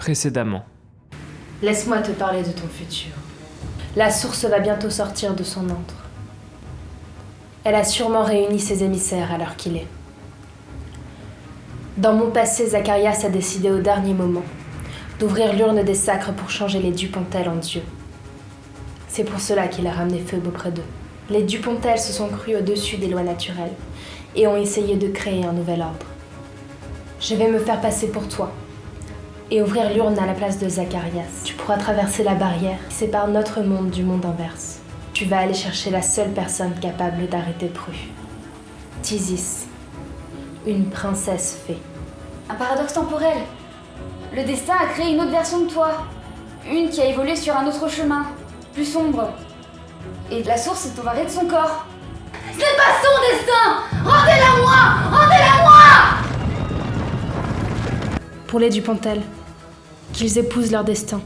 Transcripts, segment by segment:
Précédemment. Laisse-moi te parler de ton futur. La source va bientôt sortir de son antre. Elle a sûrement réuni ses émissaires à l'heure qu'il est. Dans mon passé, Zacharias a décidé au dernier moment d'ouvrir l'urne des sacres pour changer les Dupontel en dieux. C'est pour cela qu'il a ramené Phoebe auprès d'eux. Les Dupontel se sont crus au-dessus des lois naturelles et ont essayé de créer un nouvel ordre. Je vais me faire passer pour toi et ouvrir l'urne à la place de Zacharias. Tu pourras traverser la barrière qui sépare notre monde du monde inverse. Tu vas aller chercher la seule personne capable d'arrêter Pru. Thysis, une princesse fée. Un paradoxe temporel. Le destin a créé une autre version de toi. Une qui a évolué sur un autre chemin, plus sombre. Et la source est emparée de son corps. Ce n'est pas son destin! Rendez-la moi! Rendez-la moi! Pour les Dupontel, qu'ils épousent leur destin.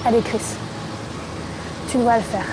Allez Chris, tu dois le faire.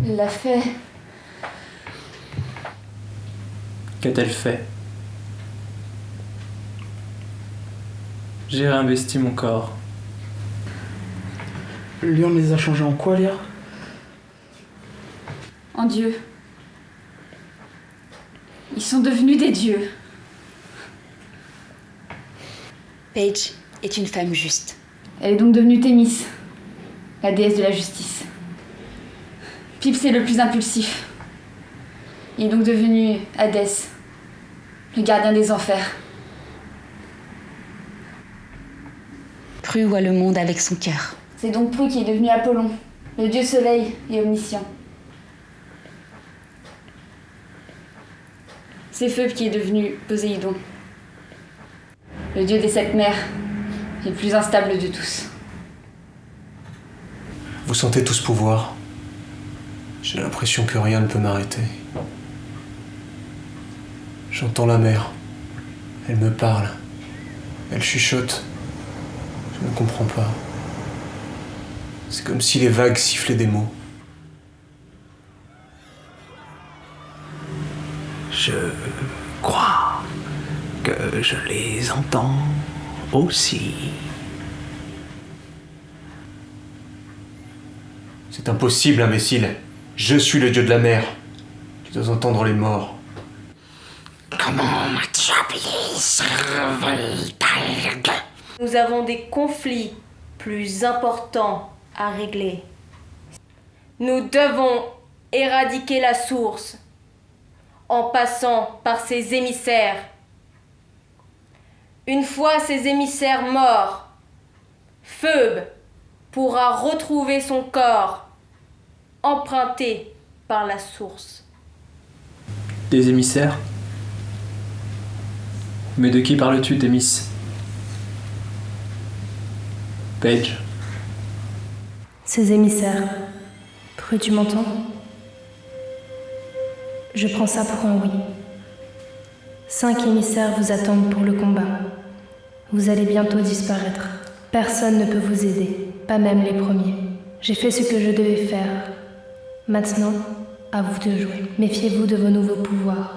Il l'a fait. Qu'a-t-elle fait? J'ai réinvesti mon corps. L'urne les a changés en quoi, Léa? En Dieu. Ils sont devenus des dieux. Paige est une femme juste. Elle est donc devenue Thémis. la déesse de la justice. Pips est le plus impulsif. Il est donc devenu Hadès, le gardien des enfers. Pru voit le monde avec son cœur. C'est donc Pru qui est devenu Apollon, le dieu soleil et omniscient. C'est Phoebe qui est devenu Poséidon, le dieu des 7 mers, et le plus instable de tous. Vous sentez tout ce pouvoir? J'ai l'impression que rien ne peut m'arrêter. J'entends la mer. Elle me parle. Elle chuchote. Je ne comprends pas. C'est comme si les vagues sifflaient des mots. Je crois que je les entends aussi. C'est impossible, imbécile. Je suis le dieu de la mer. Tu dois entendre les morts. Comment m'as-tu appelé, Serveltalg? Nous avons des conflits plus importants à régler. Nous devons éradiquer la source en passant par ses émissaires. Une fois ces émissaires morts, Phoebe pourra retrouver son corps emprunté par la source. Des émissaires? Mais de qui parles-tu, Thémis? Paige. Ces émissaires. Pru, tu m'entends? Je prends ça pour un oui. 5 émissaires vous attendent pour le combat. Vous allez bientôt disparaître. Personne ne peut vous aider, pas même les premiers. J'ai fait ce que je devais faire. Maintenant, à vous de jouer. Méfiez-vous de vos nouveaux pouvoirs.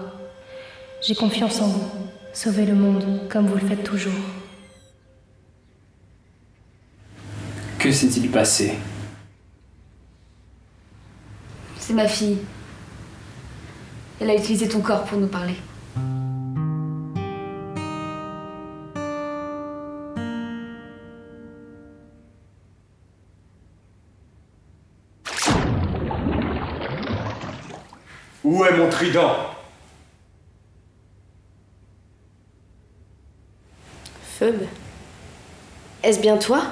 J'ai confiance en vous. Sauvez le monde comme vous le faites toujours. Que s'est-il passé? C'est ma fille. Elle a utilisé ton corps pour nous parler. Où est mon trident? Phoebe, est-ce bien toi?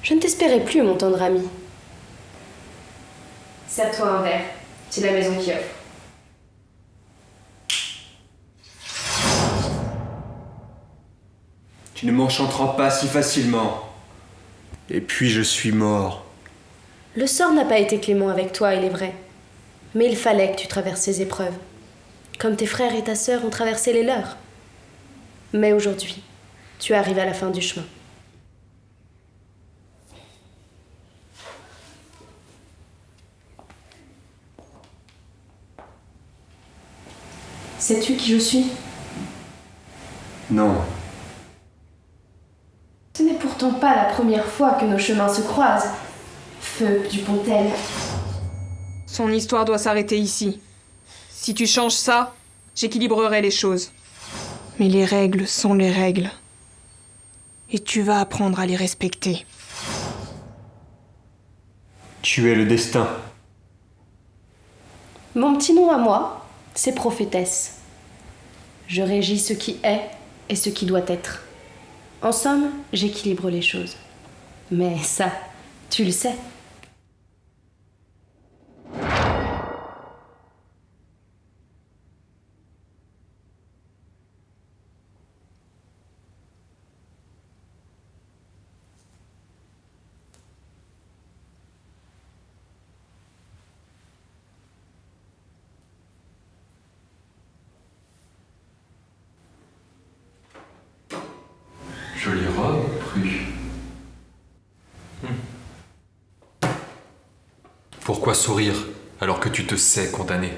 Je ne t'espérais plus, mon tendre ami. Sers-toi un verre, c'est la maison qui offre. Tu ne m'enchanteras pas si facilement. Et puis je suis mort. Le sort n'a pas été clément avec toi, il est vrai. Mais il fallait que tu traverses ces épreuves. Comme tes frères et ta sœur ont traversé les leurs. Mais aujourd'hui, tu arrives à la fin du chemin. Sais-tu qui je suis? Non. Ce n'est pourtant pas la première fois que nos chemins se croisent. Phoebe Dupontel. Son histoire doit s'arrêter ici. Si tu changes ça, j'équilibrerai les choses. Mais les règles sont les règles. Et tu vas apprendre à les respecter. Tu es le destin. Mon petit nom à moi, c'est prophétesse. Je régis ce qui est et ce qui doit être. En somme, j'équilibre les choses. Mais ça, tu le sais. Jolie robe, Pru. Pourquoi sourire alors que tu te sais condamné?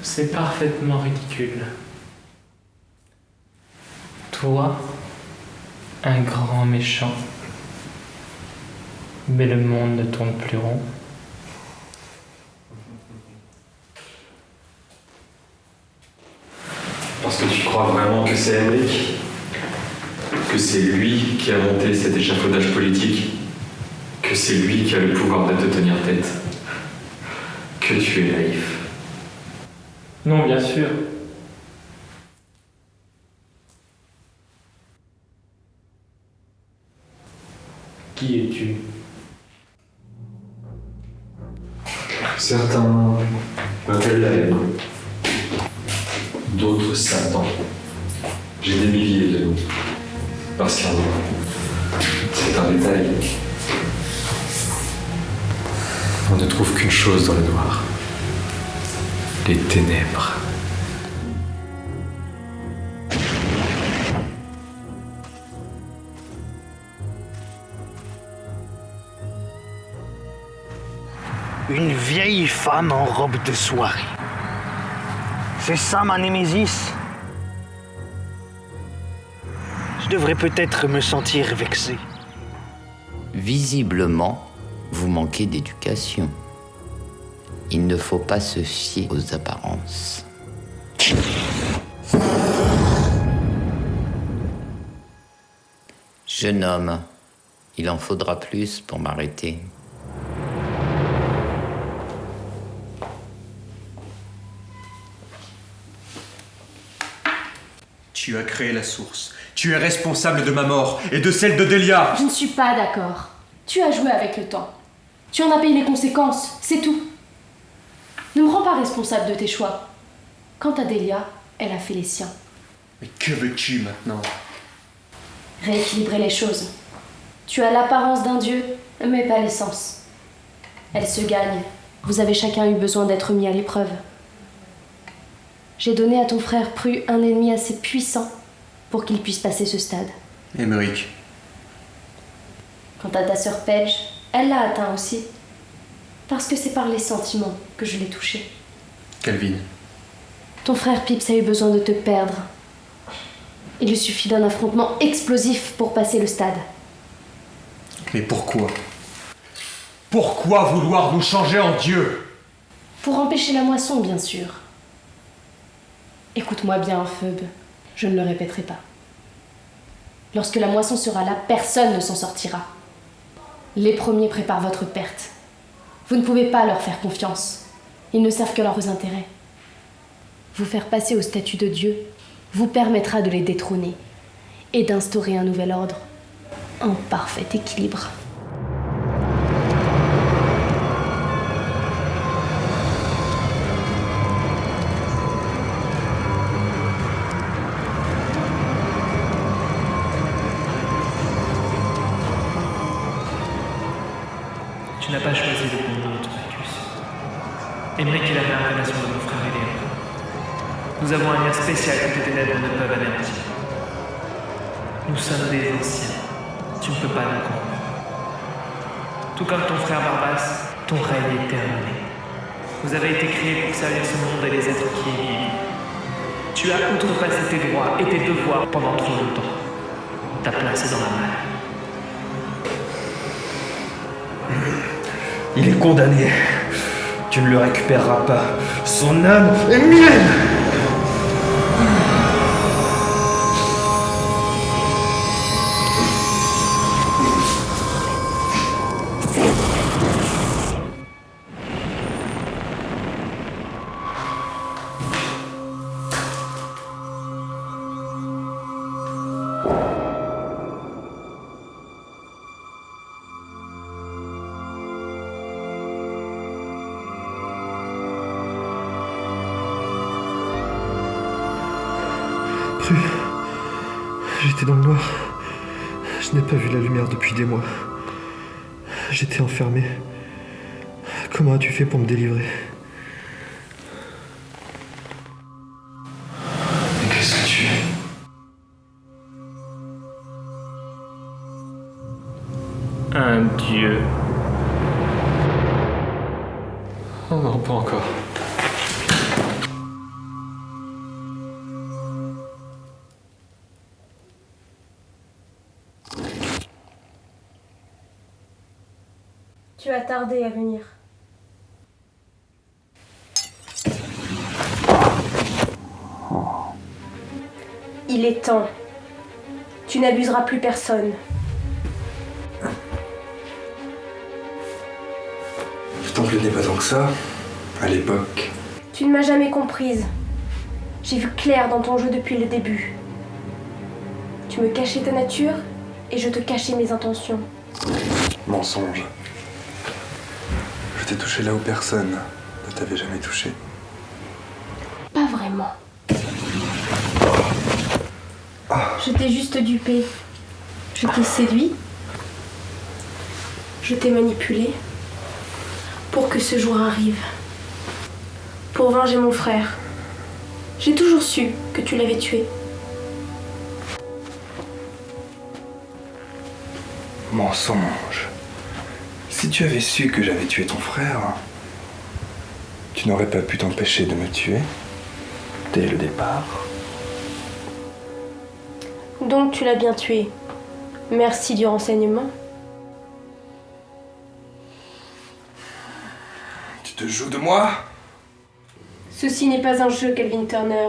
C'est parfaitement ridicule. Toi, un grand méchant. Mais le monde ne tourne plus rond. Parce que que c'est Emmerich, que c'est lui qui a monté cet échafaudage politique, que c'est lui qui a le pouvoir de te tenir tête, que tu es naïf. Non, bien sûr. Qui es-tu? Certains m'appellent la haine, d'autres Satan. J'ai des milliers de noms, parce qu'un nom, c'est un détail. On ne trouve qu'une chose dans le noir, les ténèbres. Une vieille femme en robe de soirée. C'est ça ma némésis? Je devrais peut-être me sentir vexé. Visiblement, vous manquez d'éducation. Il ne faut pas se fier aux apparences. Jeune homme, il en faudra plus pour m'arrêter. Tu as créé la source. Tu es responsable de ma mort et de celle de Delia. Je ne suis pas d'accord. Tu as joué avec le temps. Tu en as payé les conséquences, c'est tout. Ne me rends pas responsable de tes choix. Quant à Delia, elle a fait les siens. Mais que veux-tu maintenant? Rééquilibrer les choses. Tu as l'apparence d'un dieu, mais pas l'essence. Elle se gagne. Vous avez chacun eu besoin d'être mis à l'épreuve. J'ai donné à ton frère Pru un ennemi assez puissant pour qu'il puisse passer ce stade. Emmerich. Quant à ta sœur Paige, elle l'a atteint aussi. Parce que c'est par les sentiments que je l'ai touchée. Calvin. Ton frère Pips a eu besoin de te perdre. Il lui suffit d'un affrontement explosif pour passer le stade. Mais pourquoi? Pourquoi vouloir nous changer en Dieu? Pour empêcher la moisson, bien sûr. Écoute-moi bien, Phoebe. Je ne le répéterai pas. Lorsque la moisson sera là, personne ne s'en sortira. Les premiers préparent votre perte. Vous ne pouvez pas leur faire confiance. Ils ne servent que leurs intérêts. Vous faire passer au statut de Dieu vous permettra de les détrôner et d'instaurer un nouvel ordre en parfait équilibre. Tu n'as pas choisi le bon route, Bacchus. Emmerich est la réincarnation de mon frère Léon. Nous avons un lien spécial que tes ténèbres ne peuvent anéantir. Nous sommes des anciens. Tu ne peux pas nous comprendre. Tout comme ton frère Barbas, ton règne est terminé. Vous avez été créés pour servir ce monde et les êtres qui y vivent. Tu as outrepassé tes droits et tes devoirs pendant trop longtemps. Ta place est dans la malle. Il est condamné. Tu ne le récupéreras pas. Son âme est mienne. J'étais dans le noir. Je n'ai pas vu la lumière depuis des mois. J'étais enfermé. Comment as-tu fait pour me délivrer? Mais qu'est-ce que tu es? Un dieu. Oh non, pas encore. Tu as tardé à venir. Il Il est temps. Tu n'abuseras plus personne. Je t'en plaignais pas tant que ça, à l'époque. Tu ne m'as jamais comprise. J'ai vu clair dans ton jeu depuis le début. Tu me cachais ta nature et je te cachais mes intentions. Mensonge. Je t'ai touché là où personne ne t'avait jamais touché. Pas vraiment. Je t'ai juste dupé. Je t'ai séduit. Je t'ai manipulé. Pour que ce jour arrive. Pour venger mon frère. J'ai toujours su que tu l'avais tué. Mensonge. Si tu avais su que j'avais tué ton frère, tu n'aurais pas pu t'empêcher de me tuer dès le départ. Donc tu l'as bien tué. Merci du renseignement. Tu te joues de moi? Ceci n'est pas un jeu, Calvin Turner.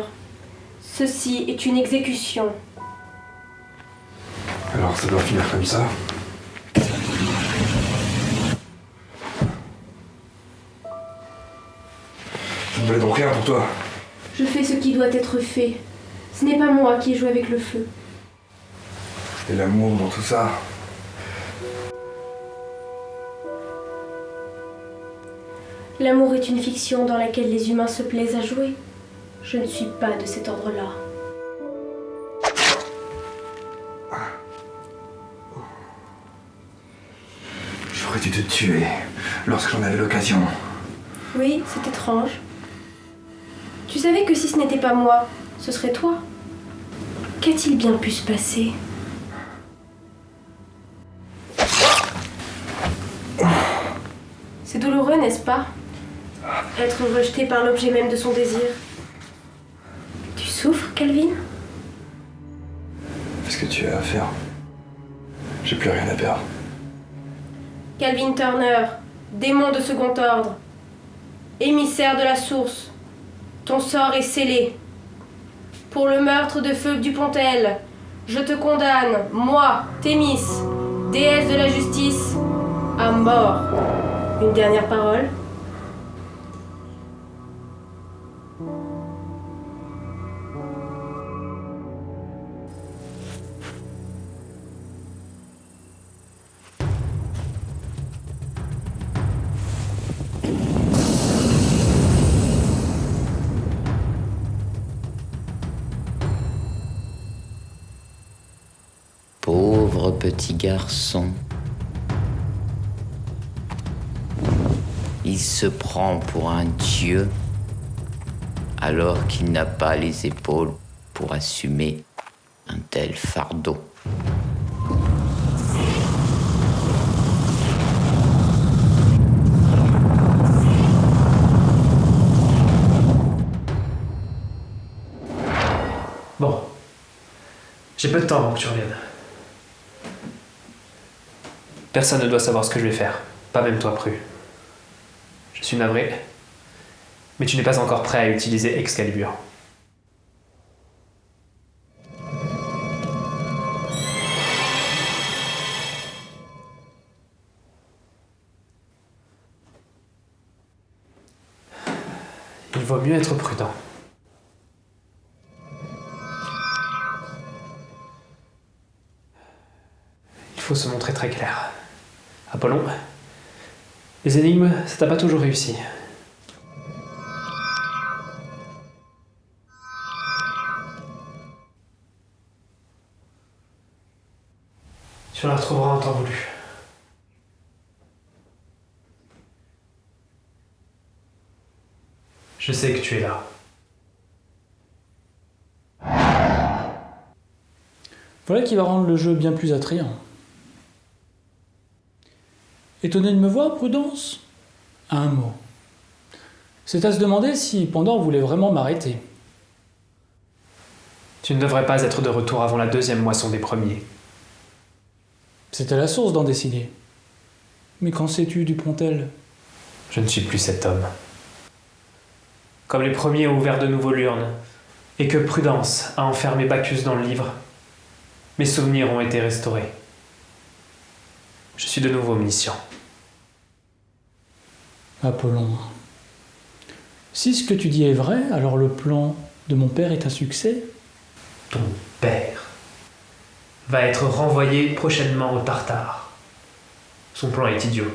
Ceci est une exécution. Alors ça doit finir comme ça. Ça ne valait donc rien pour toi. Je fais ce qui doit être fait. Ce n'est pas moi qui ai joué avec le feu. Et l'amour dans tout ça. L'amour est une fiction dans laquelle les humains se plaisent à jouer. Je ne suis pas de cet ordre-là. J'aurais dû te tuer lorsque j'en avais l'occasion. Oui, c'est étrange. Tu savais que si ce n'était pas moi, ce serait toi. Qu'a-t-il bien pu se passer ? C'est douloureux, n'est-ce pas ? Être rejeté par l'objet même de son désir. Tu souffres, Calvin ? Fais ce que tu as à faire. J'ai plus rien à perdre. Calvin Turner, démon de second ordre, émissaire de la source, ton sort est scellé. Pour le meurtre de Phoebe Dupontel, je te condamne, moi, Thémis, déesse de la justice, à mort. Une dernière parole ? Pauvre petit garçon. Il se prend pour un dieu alors qu'il n'a pas les épaules pour assumer un tel fardeau. Bon. J'ai peu de temps avant que tu reviennes. Personne ne doit savoir ce que je vais faire. Pas même toi, Prue. Je suis navré. Mais tu n'es pas encore prêt à utiliser Excalibur. Il vaut mieux être prudent. Il faut se montrer très clair. Apollon, les énigmes, ça t'a pas toujours réussi. Tu la retrouveras en temps voulu. Je sais que tu es là. Voilà qui va rendre le jeu bien plus attrayant. Étonné de me voir, Prudence ? Un mot. C'est à se demander si Pandore voulait vraiment m'arrêter. Tu ne devrais pas être de retour avant la deuxième moisson des premiers. C'est à la source d'en décider. Mais qu'en sais-tu du Pontel ? Je ne suis plus cet homme. Comme les premiers ont ouvert de nouveau l'urne, et que Prudence a enfermé Bacchus dans le livre, mes souvenirs ont été restaurés. Je suis de nouveau omniscient. Apollon. Si ce que tu dis est vrai, alors le plan de mon père est un succès? Ton père va être renvoyé prochainement au Tartare. Son plan est idiot.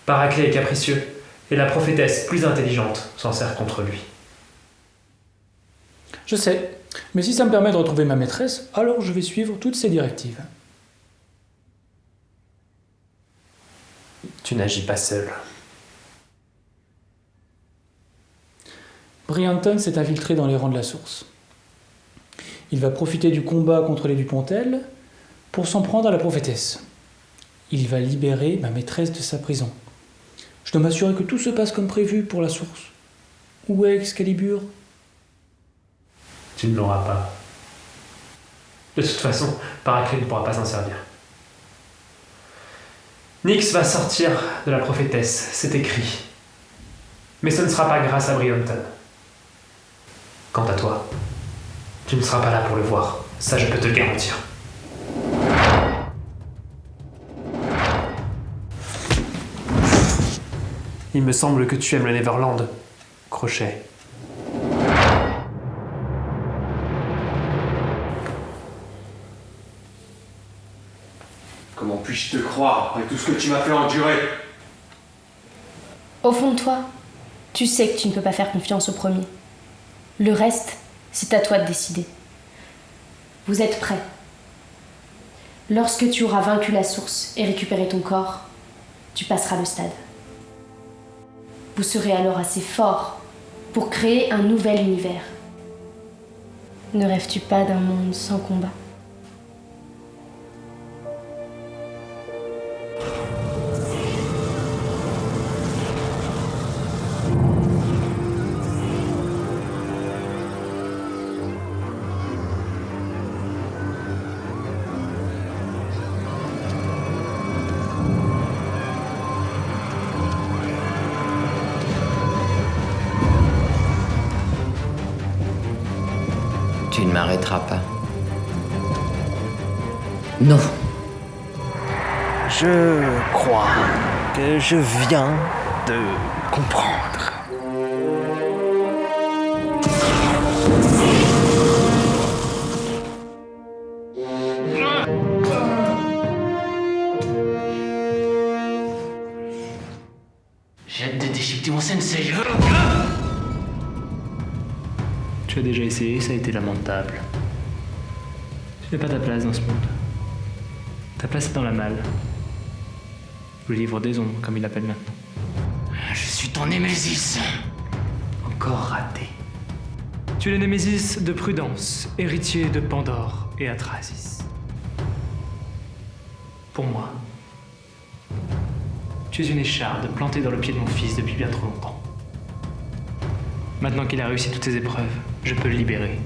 Paraclet est capricieux, et la prophétesse plus intelligente s'en sert contre lui. Je sais, mais si ça me permet de retrouver ma maîtresse, alors je vais suivre toutes ses directives. Tu n'agis pas seul. Brianton s'est infiltré dans les rangs de la source. Il va profiter du combat contre les Dupontel pour s'en prendre à la prophétesse. Il va libérer ma maîtresse de sa prison. Je dois m'assurer que tout se passe comme prévu pour la source. Où est Excalibur? Tu ne l'auras pas. De toute façon, Paraclet ne pourra pas s'en servir. Nyx va sortir de la prophétesse, c'est écrit. Mais ce ne sera pas grâce à Brianton. Quant à toi, tu ne seras pas là pour le voir, ça je peux te le garantir. Il me semble que tu aimes le Neverland, Crochet. Comment puis-je te croire après tout ce que tu m'as fait endurer? Au fond de toi, tu sais que tu ne peux pas faire confiance au premier. Le reste, c'est à toi de décider. Vous êtes prêts. Lorsque tu auras vaincu la source et récupéré ton corps, tu passeras le stade. Vous serez alors assez fort pour créer un nouvel univers. Ne rêves-tu pas d'un monde sans combat ? Tu ne m'arrêteras pas. Non. Je crois que je viens de comprendre. J'ai hâte de déchiqueter mon sensei. Tu as déjà essayé, ça a été lamentable. Tu n'as pas ta place dans ce monde. Ta place est dans la malle. Le livre des ombres, comme il l'appelle maintenant. Je suis ton némésis. Encore raté. Tu es le némésis de Prudence, héritier de Pandore et Atrasis. Pour moi, tu es une écharde plantée dans le pied de mon fils depuis bien trop longtemps. Maintenant qu'il a réussi toutes ses épreuves, je peux le libérer.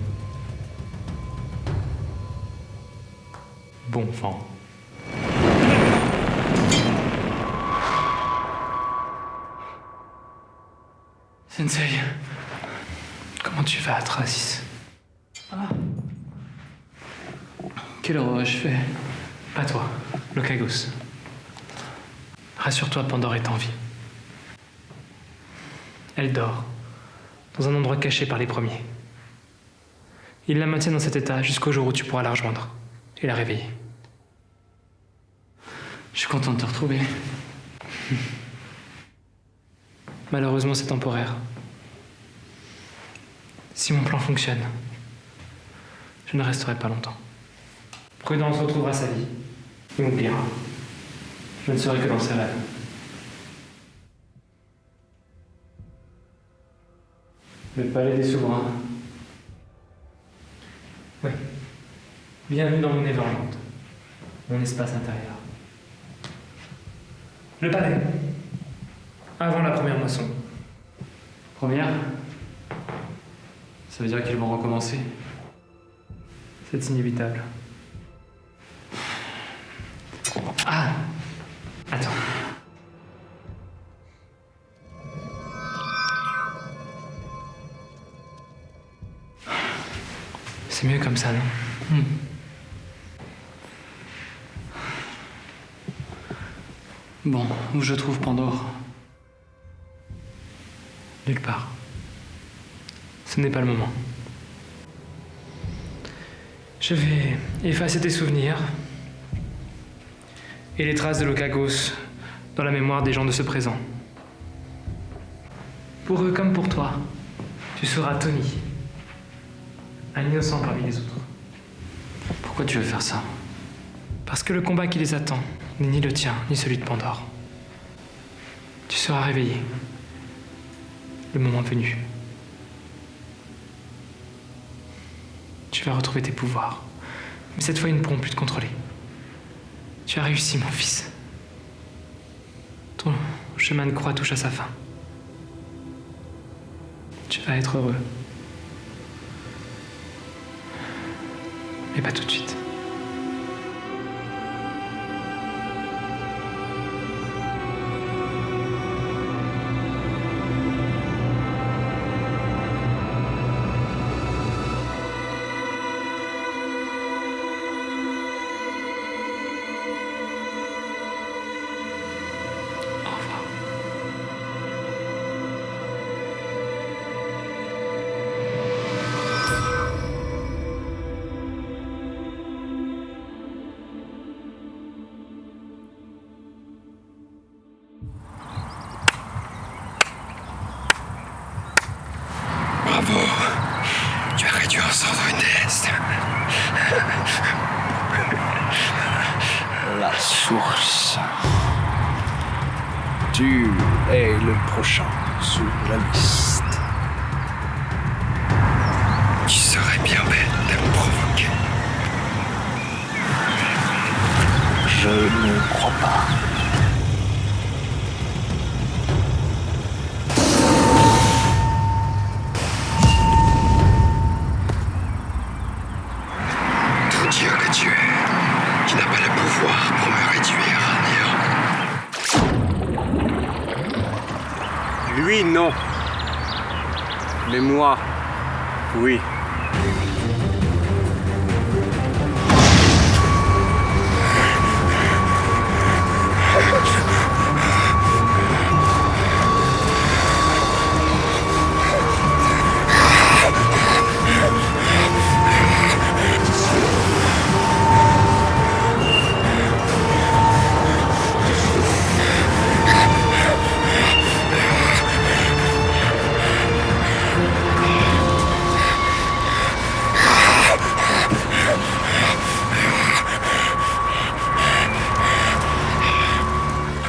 Bon vent. Sensei, comment tu vas, Atrasis? Quelle horreur ai-je fait? Pas toi, Locagos. Rassure-toi, Pandore est en vie. Elle dort, dans un endroit caché par les premiers. Ils la maintiennent dans cet état jusqu'au jour où tu pourras la rejoindre et la réveiller. Je suis content de te retrouver. Malheureusement, c'est temporaire. Si mon plan fonctionne, je ne resterai pas longtemps. Prudence retrouvera sa vie et m'oubliera. Je ne serai que dans ses rêves. Le palais des souverains. Oui. Bienvenue dans mon Neverland, mon espace intérieur. Le palais. Avant la première moisson. Première? Ça veut dire qu'ils vont recommencer? C'est inévitable. Ah! Attends. C'est mieux comme ça, non? Bon, où je trouve Pandore? Nulle part. Ce n'est pas le moment. Je vais effacer tes souvenirs et les traces de Locagos dans la mémoire des gens de ce présent. Pour eux comme pour toi, tu seras Tony, un innocent parmi les autres. Pourquoi tu veux faire ça? Parce que le combat qui les attend n'est ni le tien, ni celui de Pandore. Tu seras réveillé, le moment venu. Tu vas retrouver tes pouvoirs, mais cette fois ils ne pourront plus te contrôler. Tu as réussi, mon fils. Ton chemin de croix touche à sa fin. Tu vas être heureux. Mais pas tout de suite. Bravo. Tu as réduit en cendres une déesse. La source. Tu es le prochain sur la liste. Tu serais bien bête de me provoquer. Je ne crois pas. Tout Dieu que tu es, tu n'as pas le pouvoir pour me réduire à néant. Lui, non. Mais moi, oui.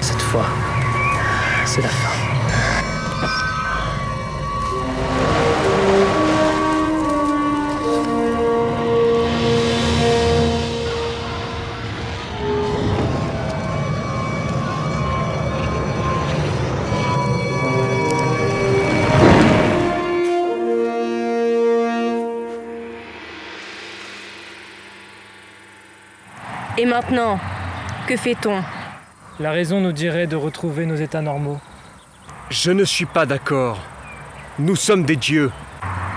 Cette fois, c'est la fin. Et maintenant, que fait-on? La raison nous dirait de retrouver nos états normaux. Je ne suis pas d'accord. Nous sommes des dieux.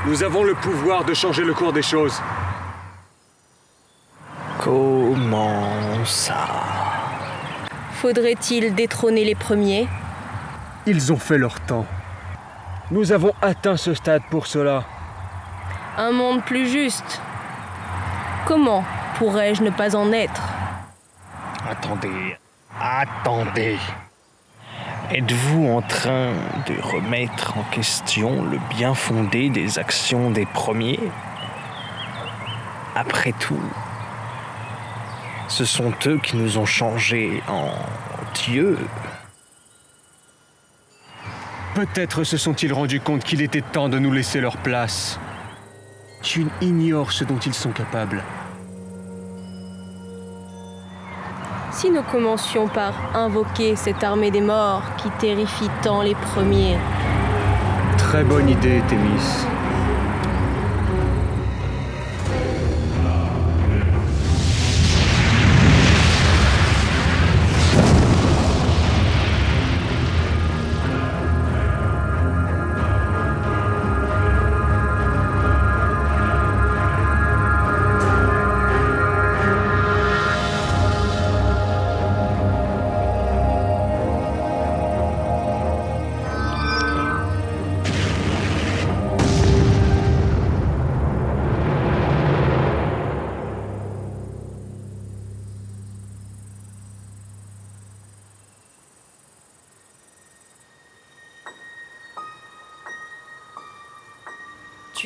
Nous avons le pouvoir de changer le cours des choses. Comment ça? Faudrait-il détrôner les premiers? Ils ont fait leur temps. Nous avons atteint ce stade pour cela. Un monde plus juste. Comment pourrais-je ne pas en être? Attendez. Êtes-vous en train de remettre en question le bien fondé des actions des premiers? Après tout, ce sont eux qui nous ont changés en dieux. Peut-être se sont-ils rendus compte qu'il était temps de nous laisser leur place. Tu ignores ce dont ils sont capables. Si nous commencions par invoquer cette armée des morts qui terrifie tant les premiers. Très bonne idée, Thémis.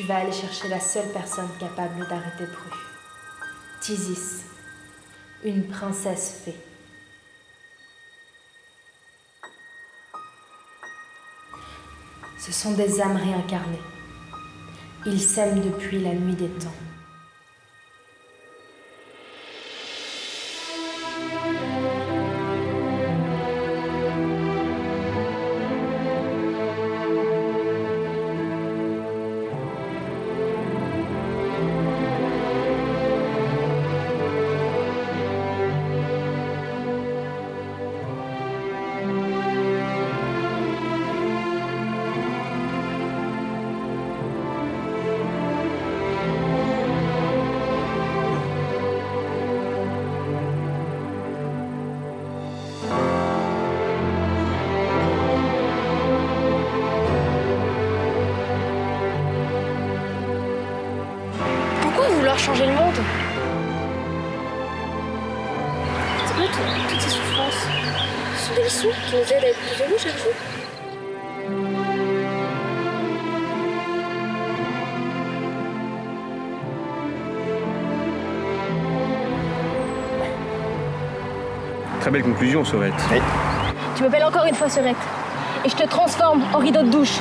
tu vas aller chercher la seule personne capable d'arrêter Pru. Thysis, une princesse fée. Ce sont des âmes réincarnées. Ils s'aiment depuis la nuit des temps. Changer le monde. C'est quoi toutes ces souffrances? Ce sont des leçons qui nous aident à être plus heureux chaque jour. Très belle conclusion, Sorette. Tu m'appelles encore une fois Sorette. Et je te transforme en rideau de douche.